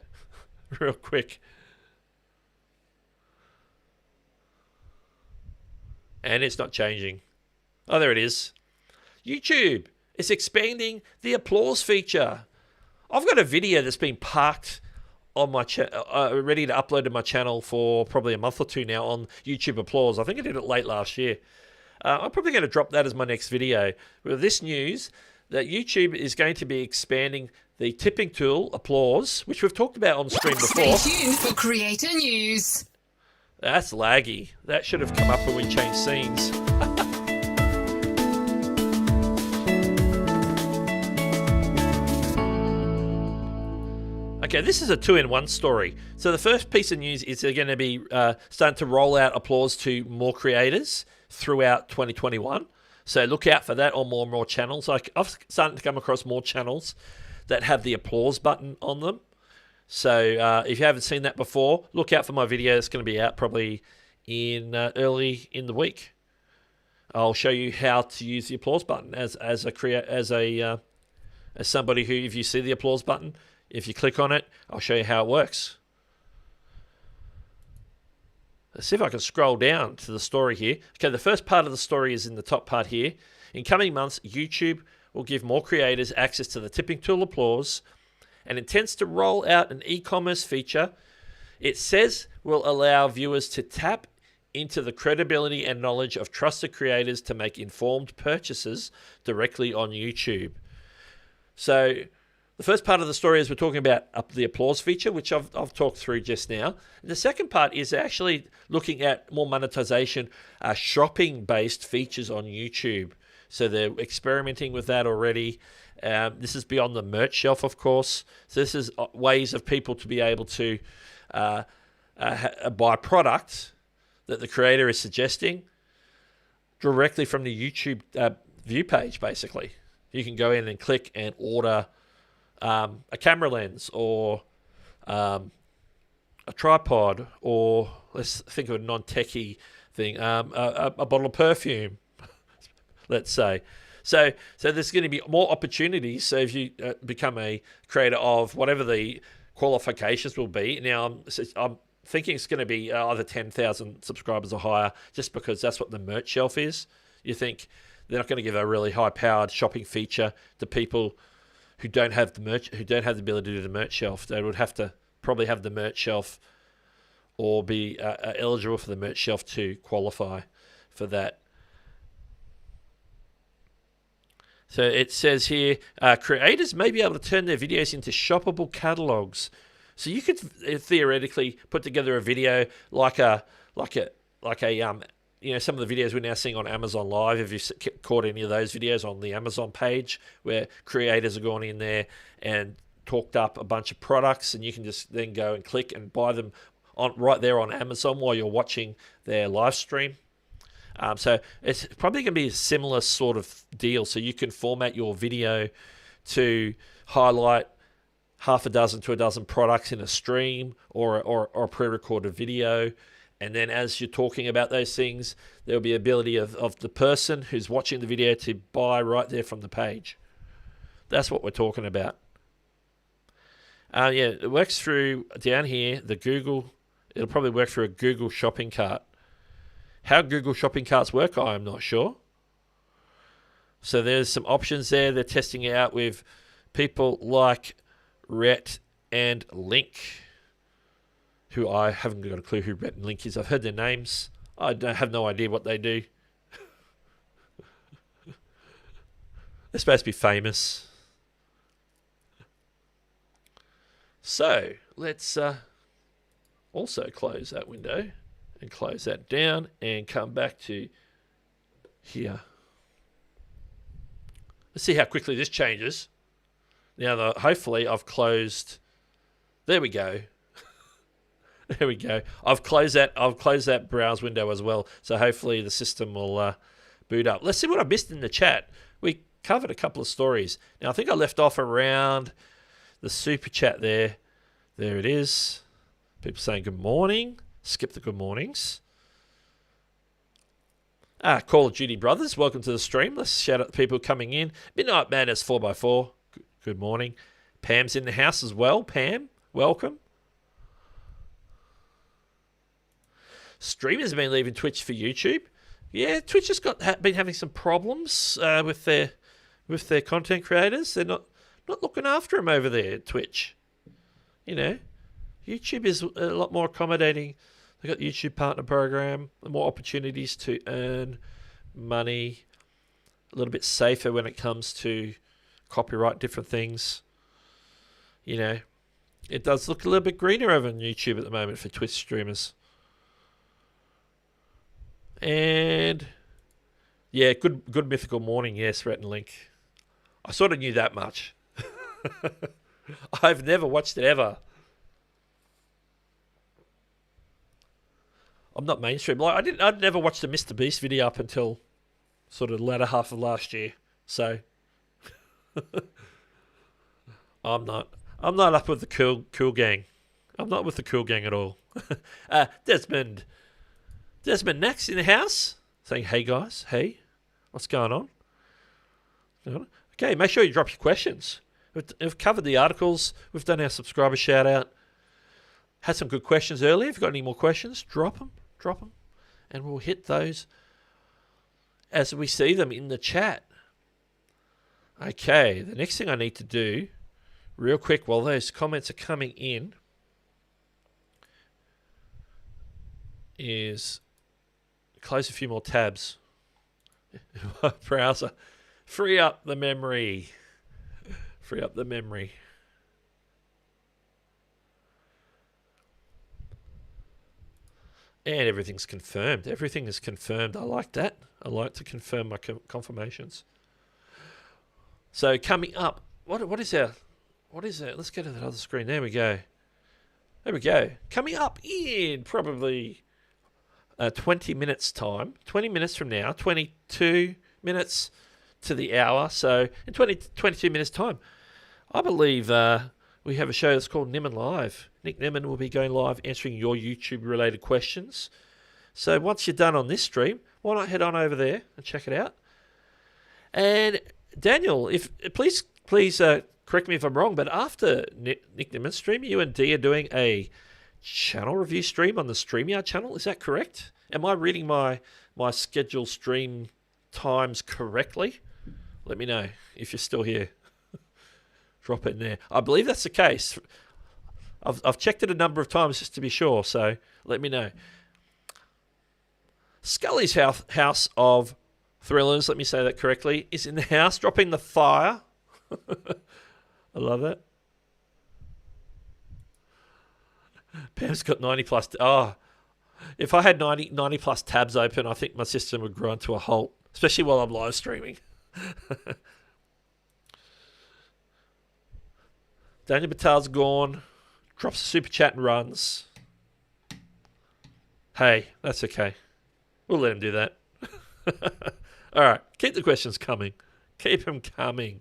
S1: real quick. And it's not changing. Oh, there it is. YouTube is expanding the applause feature. I've got a video that's been parked on my ready to upload to my channel for probably a month or two now on YouTube Applause. I think I did it late last year. I'm probably going to drop that as my next video. With this news, that YouTube is going to be expanding the tipping tool, Applause, which we've talked about on stream before.
S2: Stay tuned for creator news.
S1: That's laggy. That should have come up when we changed scenes. Okay, this is a 2-in-1 story. So the first piece of news is they're going to be starting to roll out applause to more creators throughout 2021. So look out for that on more and more channels. Like I've started to come across more channels that have the applause button on them. So if you haven't seen that before, look out for my video. It's going to be out probably in early in the week. I'll show you how to use the applause button as somebody who, if you see the applause button, if you click on it, I'll show you how it works. Let's see if I can scroll down to the story here. Okay, the first part of the story is in the top part here. In coming months, YouTube will give more creators access to the tipping tool applause and intends to roll out an e-commerce feature it says will allow viewers to tap into the credibility and knowledge of trusted creators to make informed purchases directly on YouTube. So the first part of the story is we're talking about the applause feature, which I've talked through just now. And the second part is actually looking at more monetization, shopping-based features on YouTube. So they're experimenting with that already. This is beyond the merch shelf, of course. So this is ways of people to be able to buy product that the creator is suggesting directly from the YouTube view page, basically. You can go in and click and order a camera lens or a tripod, or let's think of a non-techie thing, a bottle of perfume, let's say. So there's going to be more opportunities. So if you become a creator of whatever the qualifications will be, now I'm thinking it's going to be either 10,000 subscribers or higher, just because that's what the merch shelf is. You think they're not going to give a really high-powered shopping feature to people who don't have the ability to do the merch shelf. They would have to probably have the merch shelf or be eligible for the merch shelf to qualify for that. So it says here, creators may be able to turn their videos into shoppable catalogs. So you could theoretically put together a video like a some of the videos we're now seeing on Amazon Live, if you've caught any of those videos on the Amazon page, where creators have gone in there and talked up a bunch of products, and you can just then go and click and buy them right there on Amazon while you're watching their live stream. So it's probably going to be a similar sort of deal. So you can format your video to highlight half a dozen to a dozen products in a stream or a pre-recorded video. And then as you're talking about those things, there'll be ability of the person who's watching the video to buy right there from the page. That's what we're talking about. It works through, down here, the Google. It'll probably work through a Google shopping cart. How Google shopping carts work, I'm not sure. So there's some options there. They're testing it out with people like Rhett and Link, who I haven't got a clue who Rhett and Link is. I've heard their names. I have no idea what they do. They're supposed to be famous. So let's also close that window and close that down and come back to here. Let's see how quickly this changes. Now, hopefully I've closed. There we go. There we go. I've closed that browse window as well. So hopefully the system will boot up. Let's see what I missed in the chat. We covered a couple of stories. Now I think I left off around the super chat there. There it is. People saying good morning. Skip the good mornings. Call of Duty Brothers, welcome to the stream. Let's shout out the people coming in. Midnight Madness 4x4. Good morning. Pam's in the house as well. Pam, welcome. Streamers have been leaving Twitch for YouTube. Yeah, Twitch has been having some problems with their content creators. They're not looking after them over there at Twitch. You know, YouTube is a lot more accommodating. They've got the YouTube Partner Program, more opportunities to earn money, a little bit safer when it comes to copyright, different things. You know, it does look a little bit greener over on YouTube at the moment for Twitch streamers. And yeah, good mythical morning. Yes, Rhett and Link. I sort of knew that much. I've never watched it ever. I'm not mainstream. Like I'd never watched a Mr. Beast video up until sort of the latter half of last year. So I'm not up with the cool gang. I'm not with the cool gang at all. Desmond Nax in the house saying, "Hey guys, hey, what's going on?" Okay, make sure you drop your questions. We've covered the articles. We've done our subscriber shout out. Had some good questions earlier. If you've got any more questions, drop them, and we'll hit those as we see them in the chat. Okay, the next thing I need to do, real quick, while those comments are coming in, is close a few more tabs. Browser. Free up the memory. Free up the memory. And everything's confirmed. Everything is confirmed. I like that. I like to confirm my confirmations. So coming up, what is our... Let's go to that other screen. There we go. Coming up in probably 20 minutes time. 20 minutes from now. 22 minutes to the hour. So in 22 minutes time, I believe we have a show that's called Nimmin Live. Nick Nimmin will be going live answering your YouTube-related questions. So once you're done on this stream, why not head on over there and check it out? And Daniel, please correct me if I'm wrong, but after Nick Nimmin's stream, you and Dee are doing a channel review stream on the StreamYard channel. Is that correct? Am I reading my scheduled stream times correctly? Let me know if you're still here. Drop it in there. I believe that's the case. I've checked it a number of times just to be sure, so let me know. Scully's House of Thrillers, let me say that correctly, is in the house, dropping the fire. I love that. Pam's got 90 plus. If I had 90 plus tabs open, I think my system would grind to a halt, especially while I'm live streaming. Daniel Batal's gone. Drops a super chat and runs. Hey, that's okay. We'll let him do that. All right. Keep the questions coming. Keep them coming.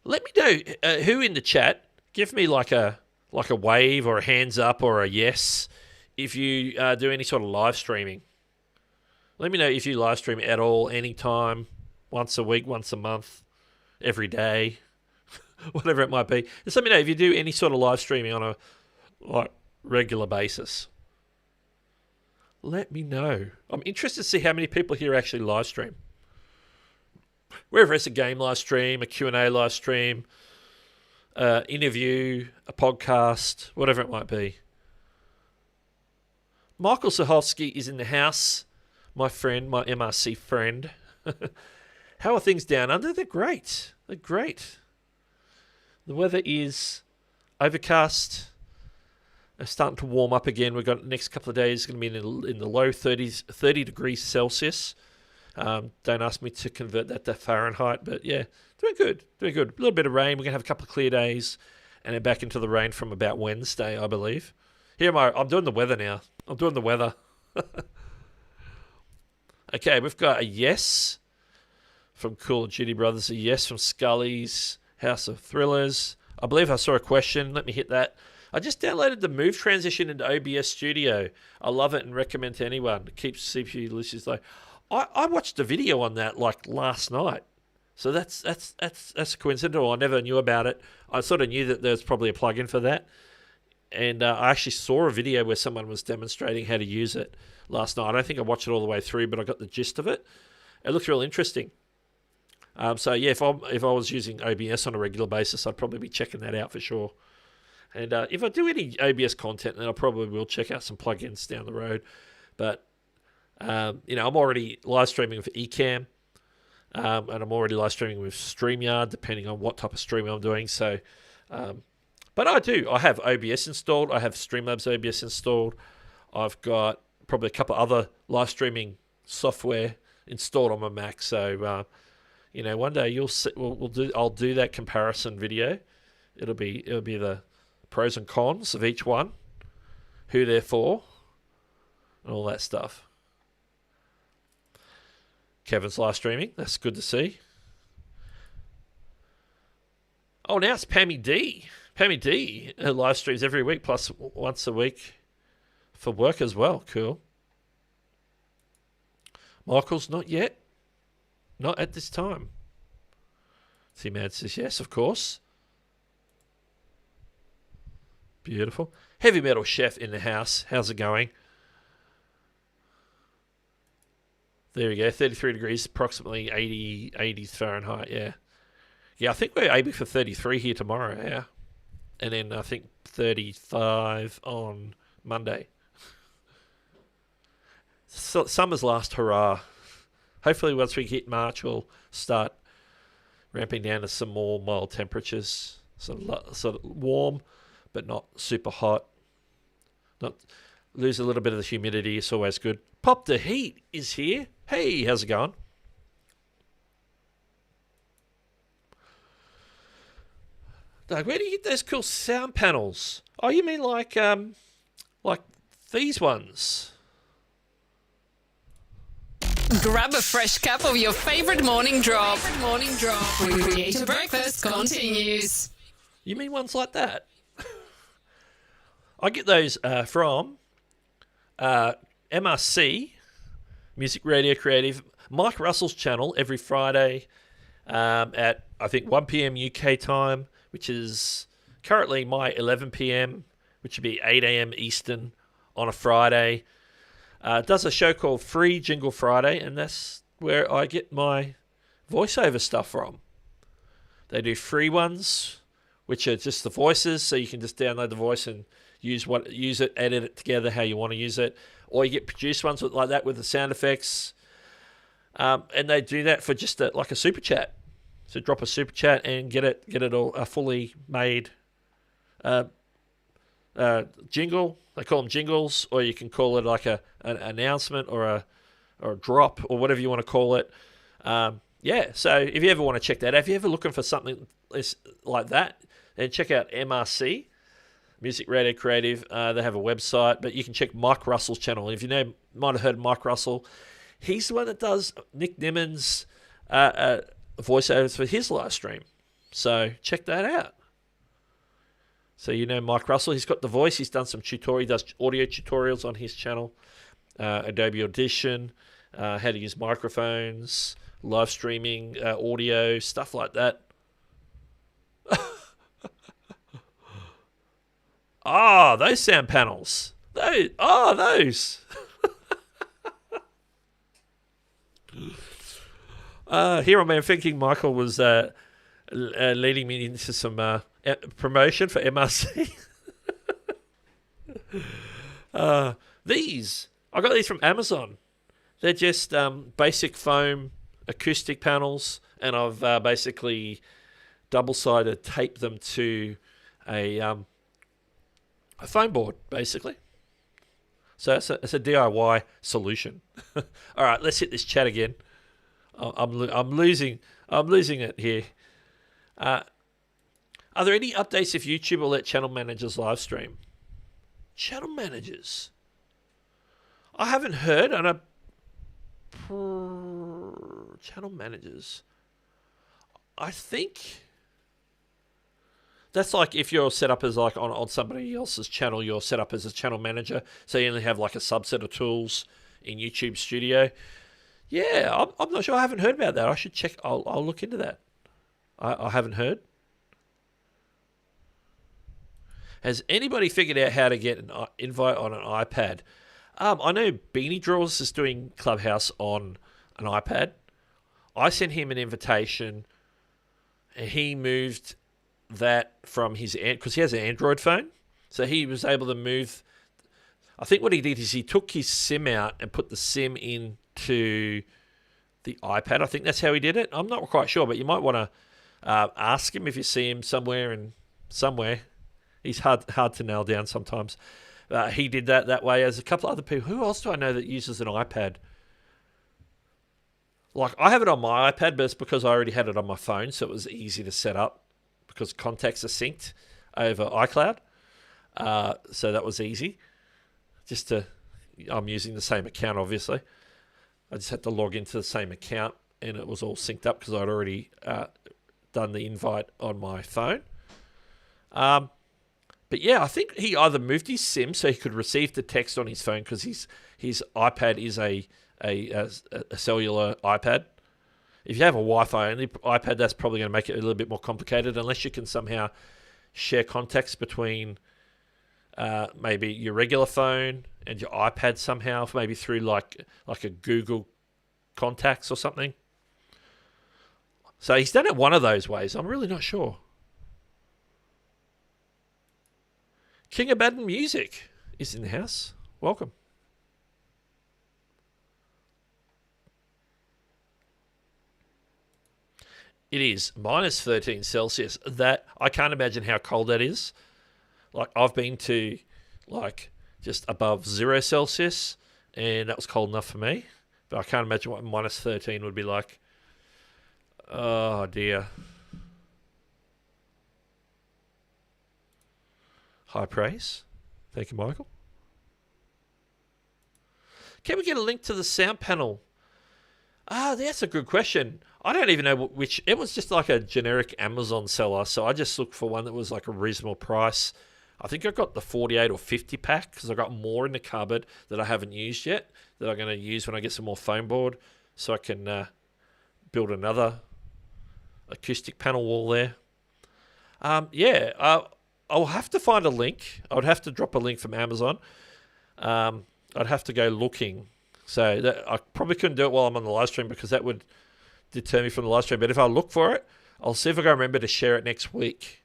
S1: Let me know who in the chat. Give me like a wave or a hands up or a yes if you do any sort of live streaming. Let me know if you live stream at all, anytime, once a week, once a month, every day, whatever it might be. Just let me know if you do any sort of live streaming on a regular basis. Let me know. I'm interested to see how many people here actually live stream. Whether it's a game live stream, a Q&A live stream, interview, a podcast, whatever it might be. Michael Sahovsky is in the house. My friend, my MRC friend. How are things down under? They're great. The weather is overcast. It's starting to warm up again. We've got the next couple of days going to be in the low 30s, 30 degrees Celsius. Don't ask me to convert that to Fahrenheit, but yeah, doing good. A little bit of rain. We're going to have a couple of clear days and then back into the rain from about Wednesday, I believe. I'm doing the weather now. Okay, we've got a yes from Call of Duty Brothers, a yes from Scully's House of Thrillers. I believe I saw a question. Let me hit that. I just downloaded the Move transition into OBS Studio. I love it and recommend to anyone. It keeps CPU delicious low. I watched a video on that like last night. So that's coincidental. I never knew about it. I sort of knew that there's probably a plugin for that. And I actually saw a video where someone was demonstrating how to use it last night. I don't think I watched it all the way through, but I got the gist of it. It looked real interesting. So yeah, if I was using OBS on a regular basis, I'd probably be checking that out for sure. And if I do any OBS content, then I probably will check out some plugins down the road. But I'm already live streaming with Ecamm, and I'm already live streaming with StreamYard, depending on what type of streaming I'm doing. So But I do. I have OBS installed. I have Streamlabs OBS installed. I've got probably a couple other live streaming software installed on my Mac. So, one day I'll do that comparison video. It'll be the pros and cons of each one, who they're for, and all that stuff. Kevin's live streaming. That's good to see. Oh, now it's Pammy D. Pammy D live streams every week, plus once a week for work as well. Cool. Michael's not yet. Not at this time. T-Man says yes, of course. Beautiful. Heavy Metal Chef in the house. How's it going? There we go. 33 degrees, approximately 80 Fahrenheit, yeah. Yeah, I think we're aiming for 33 here tomorrow, yeah. And then I think 35 on Monday. So, summer's last hurrah. Hopefully once we hit March, we'll start ramping down to some more mild temperatures. Sort of warm, but not super hot. Not lose a little bit of the humidity. It's always good. Pop the Heat is here. Hey, how's it going? Doug, where do you get those cool sound panels? Oh, you mean like these ones?
S2: Grab a fresh cup of your favorite morning drop. Creator Breakfast continues.
S1: You mean ones like that? I get those from MRC, Music Radio Creative, Mike Russell's channel every Friday at, I think, 1 p.m. UK time, which is currently my 11 p.m., which would be 8 a.m. Eastern on a Friday. Does a show called Free Jingle Friday, and that's where I get my voiceover stuff from. They do free ones, which are just the voices, so you can just download the voice and use it, edit it together how you want to use it. Or you get produced ones like that with the sound effects. And they do that for just like a super chat. So drop a super chat and get it all a fully made jingle. They call them jingles, or you can call it like an announcement or a drop or whatever you want to call it. So if you ever want to check that out, if you're ever looking for something like that, then check out MRC, Music Radio Creative. They have a website, but you can check Mike Russell's channel. If you might have heard Mike Russell, he's the one that does Nick Nimmon's voiceovers for his live stream. So check that out. So Mike Russell, he's got the voice. He's done some tutorials. He does audio tutorials on his channel. Adobe Audition, how to use microphones, live streaming, audio, stuff like that. Those sound panels. Those. Here I'm thinking Michael was leading me into some promotion for MRC. These. I got these from Amazon. They're just basic foam acoustic panels, and I've basically double-sided taped them to a foam board, basically. So it's a DIY solution. All right, let's hit this chat again. I'm losing it here. Are there any updates if YouTube will let channel managers live stream? Channel managers? I haven't heard. Channel managers. I think that's like if you're set up as like on somebody else's channel, you're set up as a channel manager. So you only have like a subset of tools in YouTube Studio. Yeah, I'm not sure. I haven't heard about that. I should check. I'll look into that. I haven't heard. Has anybody figured out how to get an invite on an iPad? I know Beanie Draws is doing Clubhouse on an iPad. I sent him an invitation, and he moved that from his because he has an Android phone, so he was able to move. I think what he did is he took his SIM out and put the SIM into the iPad. I think that's how he did it. I'm not quite sure, but you might want to ask him if you see him somewhere. He's hard to nail down sometimes. He did that way, as a couple of other people. Who else do I know that uses an iPad? Like, I have it on my iPad, but it's because I already had it on my phone, so it was easy to set up because contacts are synced over iCloud. So that was easy. I'm using the same account, obviously. I just had to log into the same account, and it was all synced up because I'd already done the invite on my phone. But yeah, I think he either moved his SIM so he could receive the text on his phone, because his iPad is a cellular iPad. If you have a Wi-Fi only iPad, that's probably going to make it a little bit more complicated, unless you can somehow share contacts between maybe your regular phone and your iPad somehow, maybe through like a Google Contacts or something. So he's done it one of those ways. I'm really not sure. King of Baden Music is in the house. Welcome. It is minus 13 Celsius. That, I can't imagine how cold that is. Like, I've been to like just above 0 Celsius, and that was cold enough for me. But I can't imagine what minus 13 would be like. Oh dear. High praise. Thank you, Michael. Can we get a link to the sound panel? That's a good question. I don't even know which. It was just like a generic Amazon seller, so I just looked for one that was like a reasonable price. I think I got the 48 or 50 pack because I got more in the cupboard that I haven't used yet, that I'm going to use when I get some more foam board, so I can build another acoustic panel wall there. I'll have to find a link. I would have to drop a link from Amazon. I'd have to go looking. So I probably couldn't do it while I'm on the live stream, because that would deter me from the live stream. But if I look for it, I'll see if I can remember to share it next week.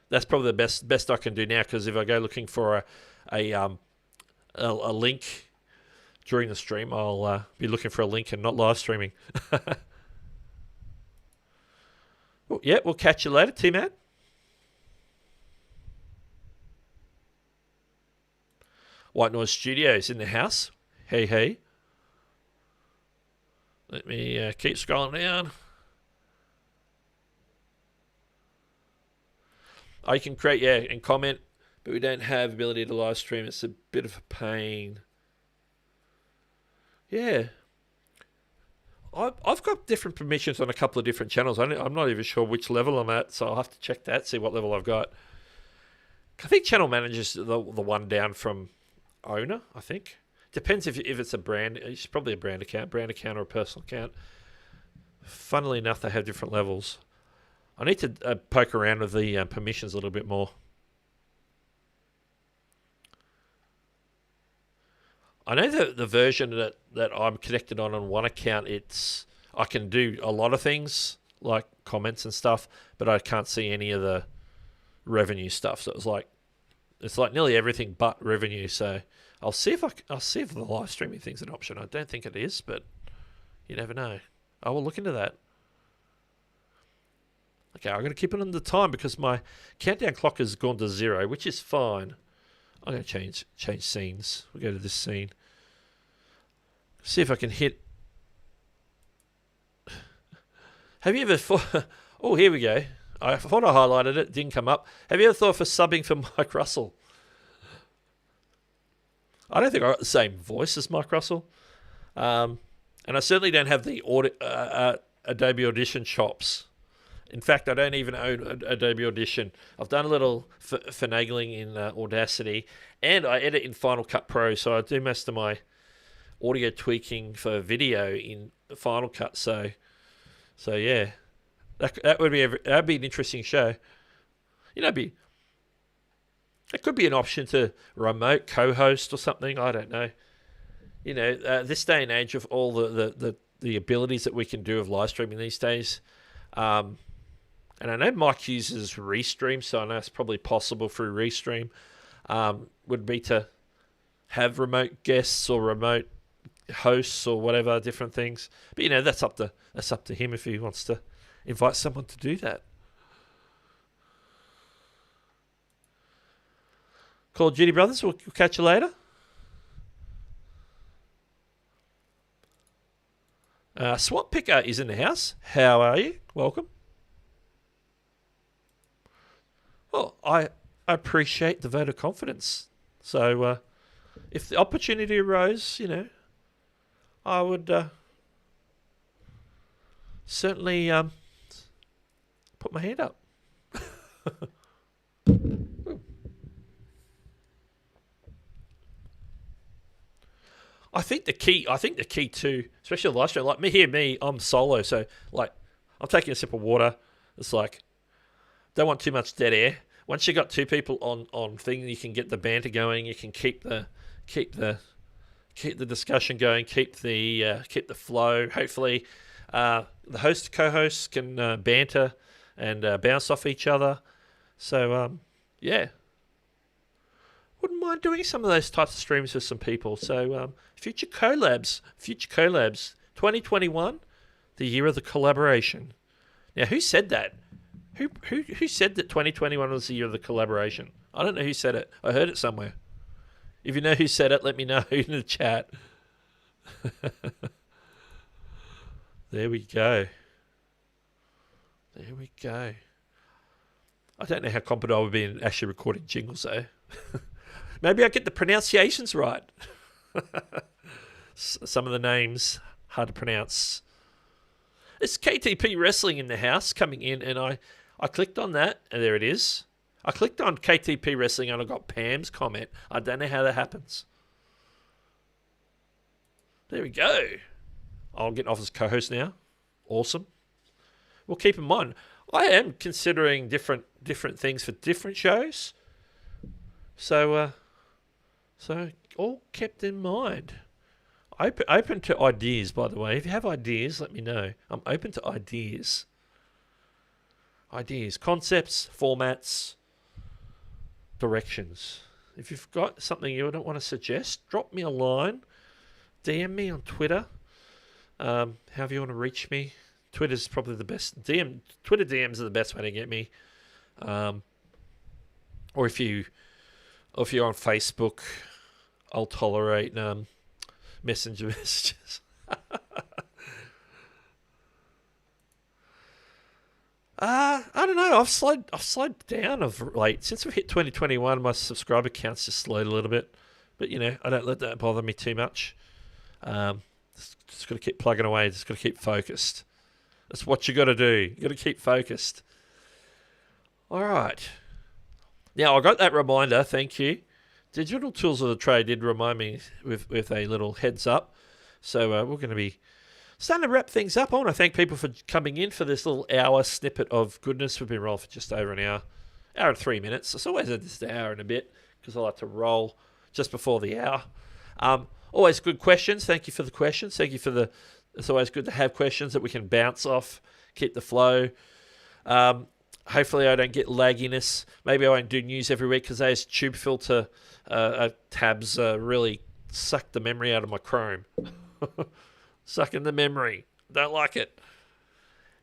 S1: That's probably the best I can do now, because if I go looking for a link during the stream, I'll be looking for a link and not live streaming. Well, yeah, we'll catch you later, T-Man. White Noise Studios in the house. Hey. Let me keep scrolling down. You can create, and comment, but we don't have ability to live stream. It's a bit of a pain. Yeah. I've got different permissions on a couple of different channels. I'm not even sure which level I'm at, so I'll have to check that, see what level I've got. I think Channel Manager's the one down from owner, I think. Depends if it's a brand. It's probably a brand account or a personal account. Funnily enough, they have different levels. I need to poke around with the permissions a little bit more. I know that the version that I'm connected on one account, I can do a lot of things like comments and stuff, but I can't see any of the revenue stuff. So it's like nearly everything but revenue. So I'll see if the live streaming thing's an option. I don't think it is, but you never know. I will look into that. Okay, I'm going to keep it on the time because my countdown clock has gone to 0, which is fine. I'm going to change scenes. We'll go to this scene. See if I can hit. Have you ever thought? Oh, here we go. I thought I highlighted it. Didn't come up. Have you ever thought for subbing for Mike Russell? I don't think I got the same voice as Mike Russell. And I certainly don't have the Adobe Audition chops. In fact, I don't even own Adobe Audition. I've done a little finagling in Audacity, and I edit in Final Cut Pro, so I do most of my audio tweaking for video in Final Cut. So yeah, that would be an interesting show. It could be an option to remote co-host or something. I don't know. This day and age of all the abilities that we can do of live streaming these days. And I know Mike uses Restream, so I know it's probably possible through Restream. Would be to have remote guests or remote hosts or whatever, different things. But that's up to him if he wants to invite someone to do that. Call of Duty Brothers, we'll catch you later. Swap Picker is in the house. How are you? Welcome. Well, I appreciate the vote of confidence. So, if the opportunity arose, I would certainly put my hand up. I think the key too, especially the live stream, like me, I'm solo, so like I'm taking a sip of water. It's like don't want too much dead air. Once you got two people on thing, you can get the banter going. You can keep the discussion going, keep the flow. Hopefully, the host co-hosts can banter and bounce off each other. So yeah. Wouldn't mind doing some of those types of streams with some people. So future collabs, 2021, the year of the collaboration. Now, who said that? Who said that 2021 was the year of the collaboration? I don't know who said it. I heard it somewhere. If you know who said it, let me know in the chat. There we go. There we go. I don't know how competent I would be in actually recording jingles, though. Maybe I get the pronunciations right. Some of the names hard to pronounce. It's KTP Wrestling in the house coming in, and I clicked on that, and there it is. I clicked on KTP Wrestling, and I got Pam's comment. I don't know how that happens. There we go. I'll get off as co-host now. Awesome. Well, keep in mind, I am considering different things for different shows. So all kept in mind. Open to ideas, by the way. If you have ideas, let me know. I'm open to ideas. Ideas, concepts, formats, directions. If you've got something you don't want to suggest, drop me a line. DM me on Twitter. However you want to reach me. Twitter's probably the best. Twitter DMs are the best way to get me. Or if you're on Facebook, I'll tolerate messenger messages. I don't know. I've slowed down of late. Since we've hit 2021, my subscriber count's just slowed a little bit. But, I don't let that bother me too much. Just got to keep plugging away. Just got to keep focused. That's what you got to do. You got to keep focused. All right. Now, I got that reminder. Thank you. Digital Tools of the Trade did remind me with a little heads up. So we're going to be starting to wrap things up. I want to thank people for coming in for this little hour snippet of goodness. We've been rolling for just over an hour and 3 minutes. It's always just an hour and a bit because I like to roll just before the hour. Always good questions. Thank you for the questions. Thank you for it's always good to have questions that we can bounce off, keep the flow. Hopefully I don't get lagginess. Maybe I won't do news every week because those tube filter tabs really suck the memory out of my Chrome. Sucking the memory. Don't like it.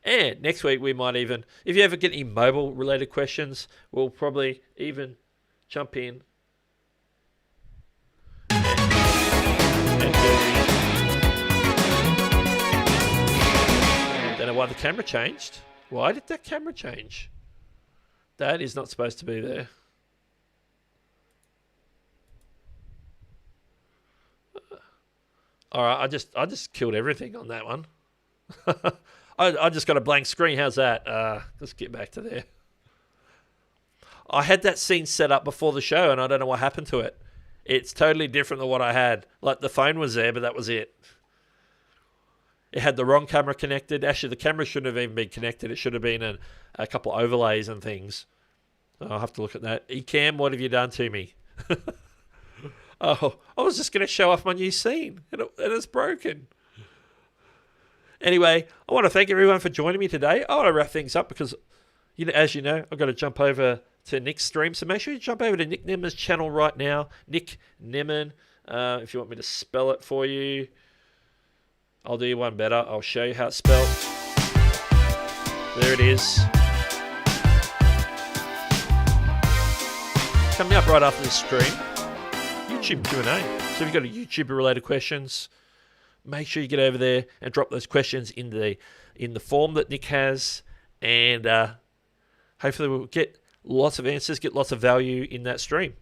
S1: And next week we might even, if you ever get any mobile related questions, we'll probably even jump in and do. Don't know why the camera changed. Why did that camera change? That is not supposed to be there. All right, I just killed everything on that one. I just got a blank screen. How's that? Let's get back to there. I had that scene set up before the show, and I don't know what happened to it. It's totally different than what I had. Like, the phone was there, but that was it. It had the wrong camera connected. Actually, the camera shouldn't have even been connected. It should have been a couple of overlays and things. I'll have to look at that. Ecamm, what have you done to me? Oh, I was just going to show off my new scene, and it's broken. Anyway, I want to thank everyone for joining me today. I want to wrap things up because, as you know, I've got to jump over to Nick's stream. So make sure you jump over to Nick Nemman's channel right now. Nick Nemman, if you want me to spell it for you. I'll do you one better. I'll show you how it's spelled. There it is. Coming up right after the stream, YouTube Q&A. So if you've got a YouTuber-related questions, make sure you get over there and drop those questions in the form that Nick has, and hopefully we'll get lots of answers, get lots of value in that stream.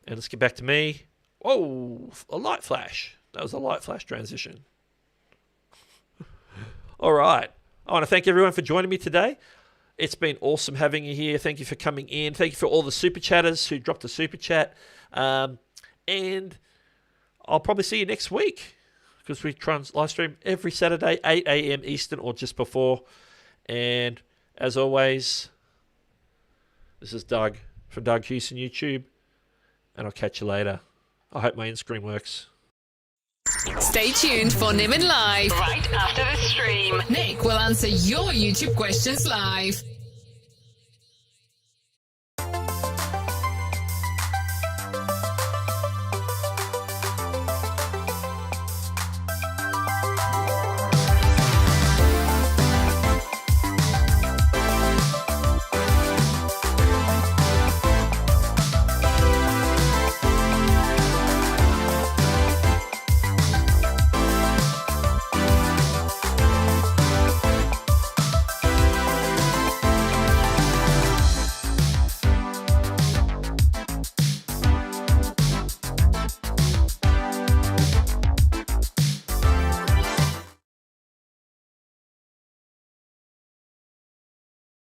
S1: And let's get back to me. Whoa, a light flash. That was a light flash transition. All right. I want to thank everyone for joining me today. It's been awesome having you here. Thank you for coming in. Thank you for all the super chatters who dropped a super chat. And I'll probably see you next week because we try and live stream every Saturday, 8 a.m. Eastern or just before. And as always, this is Doug from Doug Hewson YouTube, and I'll catch you later. I hope my end screen works.
S2: Stay tuned for Niven Live right after the stream. Nick will answer your YouTube questions live.